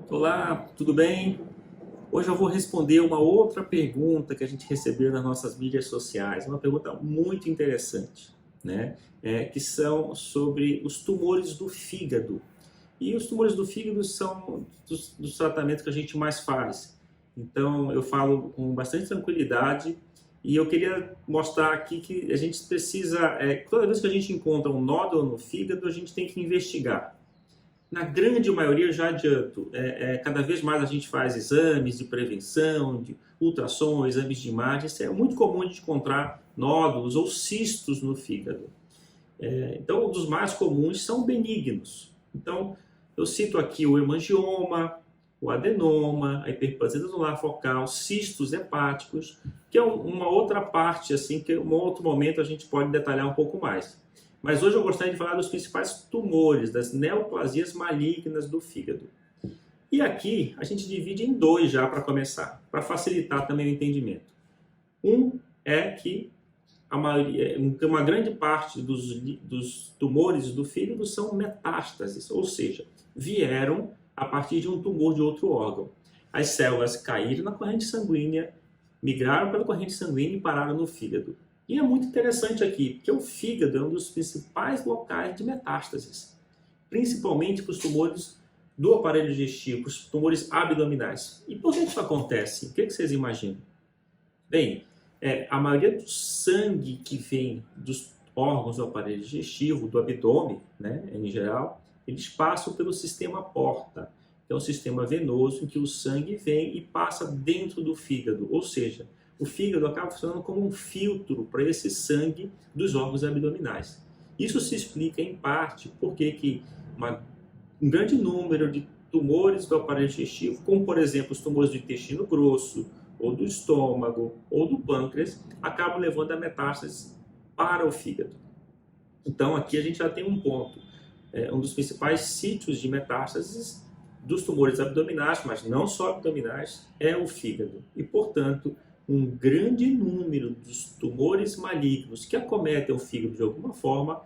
Olá, tudo bem? Hoje eu vou responder uma outra pergunta que a gente recebeu nas nossas mídias sociais, uma pergunta muito interessante, né? Que são sobre os tumores do fígado. E os tumores do fígado são dos tratamentos que a gente mais faz. Então eu falo com bastante tranquilidade e eu queria mostrar aqui que a gente precisa, toda vez que a gente encontra um nódulo no fígado, a gente tem que investigar. Na grande maioria, já adianto, cada vez mais a gente faz exames de prevenção, de ultrassom, exames de imagem. Isso é muito comum a gente encontrar nódulos ou cistos no fígado. Então, um dos mais comuns são benignos. Então, eu cito aqui o hemangioma, o adenoma, a hiperplasia anular focal, cistos hepáticos, que é uma outra parte, assim, que em um outro momento a gente pode detalhar um pouco mais. Mas hoje eu gostaria de falar dos principais tumores, das neoplasias malignas do fígado. E aqui a gente divide em dois já para começar, para facilitar também o entendimento. Um é que uma grande parte dos tumores do fígado são metástases, ou seja, vieram a partir de um tumor de outro órgão. As células caíram na corrente sanguínea, migraram pela corrente sanguínea e pararam no fígado. E é muito interessante aqui, porque o fígado é um dos principais locais de metástases, principalmente para os tumores do aparelho digestivo, os tumores abdominais. E por que isso acontece? O que vocês imaginam? Bem, a maioria do sangue que vem dos órgãos do aparelho digestivo, do abdômen, né, em geral, eles passam pelo sistema porta, que é um sistema venoso em que o sangue vem e passa dentro do fígado, ou seja, o fígado acaba funcionando como um filtro para esse sangue dos órgãos abdominais. Isso se explica, em parte, porque um grande número de tumores do aparelho digestivo, como, por exemplo, os tumores do intestino grosso, ou do estômago, ou do pâncreas, acabam levando a metástase para o fígado. Então, aqui a gente já tem um ponto. Um dos principais sítios de metástases dos tumores abdominais, mas não só abdominais, é o fígado. E, portanto, um grande número dos tumores malignos que acometem o fígado de alguma forma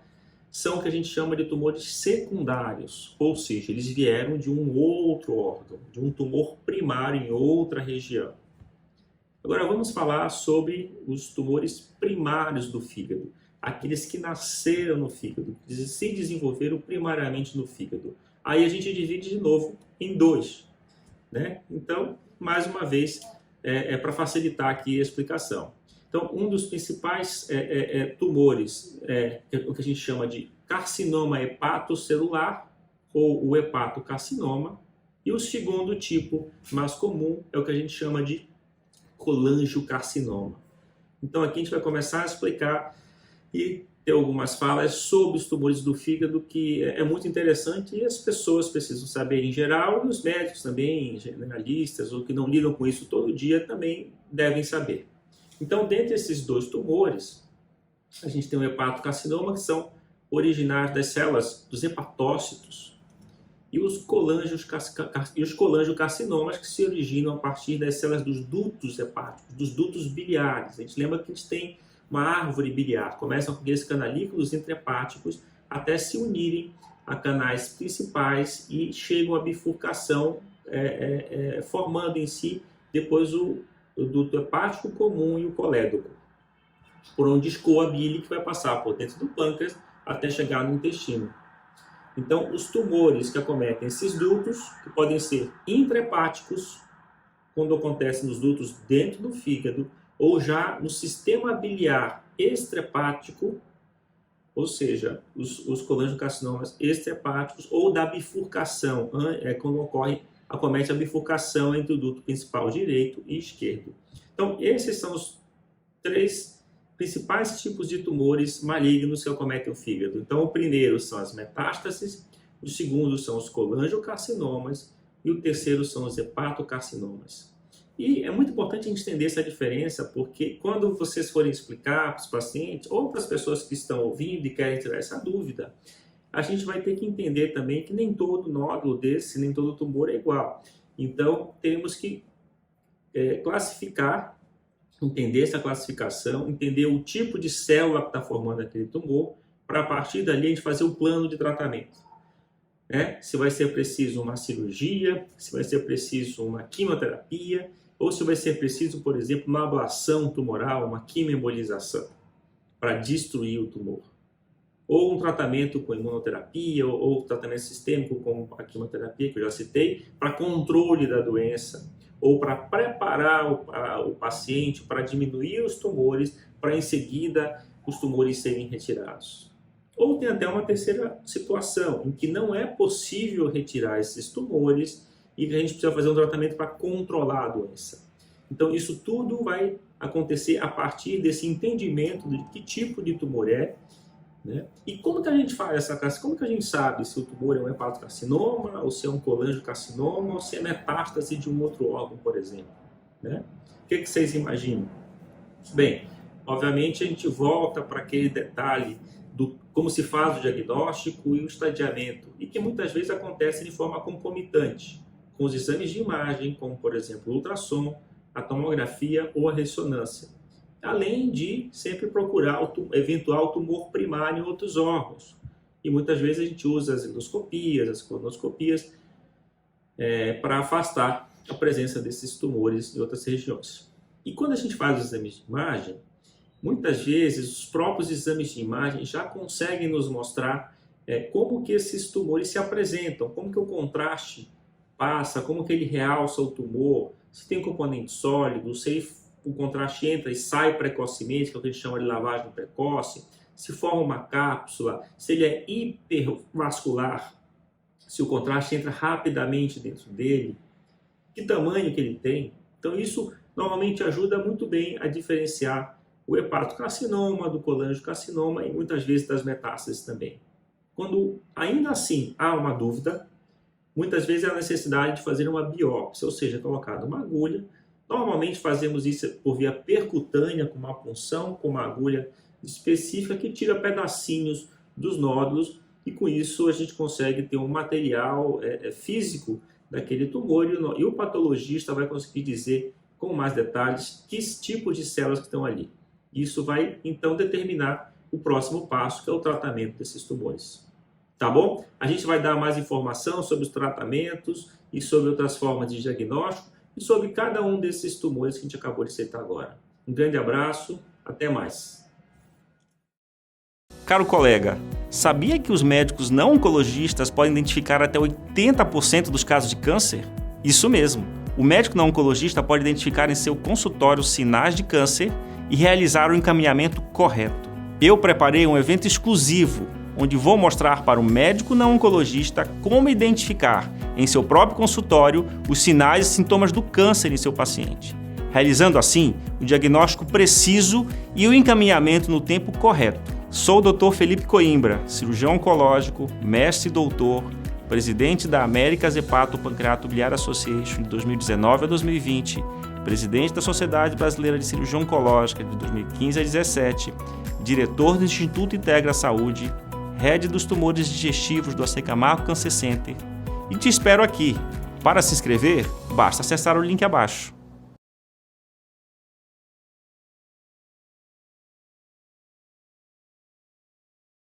são o que a gente chama de tumores secundários, ou seja, eles vieram de um outro órgão, de um tumor primário em outra região. Agora vamos falar sobre os tumores primários do fígado, aqueles que nasceram no fígado, que se desenvolveram primariamente no fígado. Aí a gente divide de novo em dois, né? Então, mais uma vez, para facilitar aqui a explicação. Então, um dos principais tumores é o que a gente chama de carcinoma hepatocelular, ou o hepatocarcinoma, e o segundo tipo mais comum é o que a gente chama de colangiocarcinoma. Então, aqui a gente vai começar a explicar e ter algumas falas sobre os tumores do fígado, que é muito interessante e as pessoas precisam saber em geral, e os médicos também, generalistas, ou que não lidam com isso todo dia, também devem saber. Então, dentre esses dois tumores, a gente tem o hepatocarcinoma, que são originários das células dos hepatócitos, e os colangiocarcinomas, que se originam a partir das células dos dutos hepáticos, dos dutos biliares. A gente lembra que a gente tem uma árvore biliar, começam com aqueles canalículos intrahepáticos até se unirem a canais principais e chegam à bifurcação, formando em si depois o duto hepático comum e o colédoco, por onde escoa a bile que vai passar por dentro do pâncreas até chegar no intestino. Então, os tumores que acometem esses dutos, que podem ser intrahepáticos, quando acontece nos dutos dentro do fígado, ou já no sistema biliar extrahepático, ou seja, os colangiocarcinomas extrahepáticos, ou da bifurcação, quando acomete a bifurcação entre o duto principal direito e esquerdo. Então, esses são os três principais tipos de tumores malignos que acometem o fígado. Então, o primeiro são as metástases, o segundo são os colangiocarcinomas e o terceiro são os hepatocarcinomas. E é muito importante a gente entender essa diferença, porque quando vocês forem explicar para os pacientes ou para as pessoas que estão ouvindo e querem tirar essa dúvida, a gente vai ter que entender também que nem todo nódulo desse, nem todo tumor é igual. Então, temos que classificar, entender essa classificação, entender o tipo de célula que está formando aquele tumor, para a partir dali a gente fazer o plano de tratamento. Se vai ser preciso uma cirurgia, se vai ser preciso uma quimioterapia, ou se vai ser preciso, por exemplo, uma ablação tumoral, uma quimioembolização, para destruir o tumor. Ou um tratamento com imunoterapia, ou tratamento sistêmico como a quimioterapia, que eu já citei, para controle da doença, ou para preparar o paciente para diminuir os tumores, para em seguida os tumores serem retirados. Ou tem até uma terceira situação, em que não é possível retirar esses tumores e que a gente precisa fazer um tratamento para controlar a doença. Então isso tudo vai acontecer a partir desse entendimento de que tipo de tumor é, né? E como que a gente faz essa classificação? Como que a gente sabe se o tumor é um hepatocarcinoma, ou se é um colangiocarcinoma, ou se é metástase de um outro órgão, por exemplo, né? O que vocês imaginam? Bem, obviamente a gente volta para aquele detalhe do como se faz o diagnóstico e o estadiamento, e que muitas vezes acontece de forma concomitante, com os exames de imagem, como por exemplo o ultrassom, a tomografia ou a ressonância, além de sempre procurar o eventual tumor primário em outros órgãos. E muitas vezes a gente usa as endoscopias, as colonoscopias, para afastar a presença desses tumores em outras regiões. E quando a gente faz os exames de imagem, muitas vezes os próprios exames de imagem já conseguem nos mostrar como que esses tumores se apresentam, como que o contraste passa, como que ele realça o tumor, se tem componente sólido, se o contraste entra e sai precocemente, que é o que a gente chama de lavagem precoce, se forma uma cápsula, se ele é hipervascular, se o contraste entra rapidamente dentro dele, que tamanho que ele tem. Então isso normalmente ajuda muito bem a diferenciar o hepatocarcinoma do colangiocarcinoma e muitas vezes das metástases também. Quando ainda assim há uma dúvida, muitas vezes há a necessidade de fazer uma biópsia, ou seja, colocada uma agulha. Normalmente fazemos isso por via percutânea, com uma punção, com uma agulha específica que tira pedacinhos dos nódulos e com isso a gente consegue ter um material físico daquele tumor e o patologista vai conseguir dizer com mais detalhes que tipos de células que estão ali. Isso vai então determinar o próximo passo, que é o tratamento desses tumores. Tá bom? A gente vai dar mais informação sobre os tratamentos e sobre outras formas de diagnóstico e sobre cada um desses tumores que a gente acabou de citar agora. Um grande abraço, até mais. Caro colega, sabia que os médicos não oncologistas podem identificar até 80% dos casos de câncer? Isso mesmo, o médico não oncologista pode identificar em seu consultório sinais de câncer e realizar o encaminhamento correto. Eu preparei um evento exclusivo, onde vou mostrar para o médico não oncologista como identificar em seu próprio consultório os sinais e sintomas do câncer em seu paciente, realizando assim o diagnóstico preciso e o encaminhamento no tempo correto. Sou o Dr. Felipe Coimbra, cirurgião oncológico, mestre e doutor, presidente da America's Hepato-Pancreato-Biliar Association de 2019 a 2020, presidente da Sociedade Brasileira de Cirurgia Oncológica de 2015 a 2017, diretor do Instituto Integra Saúde, head dos tumores digestivos do AC Camargo Cancer Center. E te espero aqui. Para se inscrever, basta acessar o link abaixo.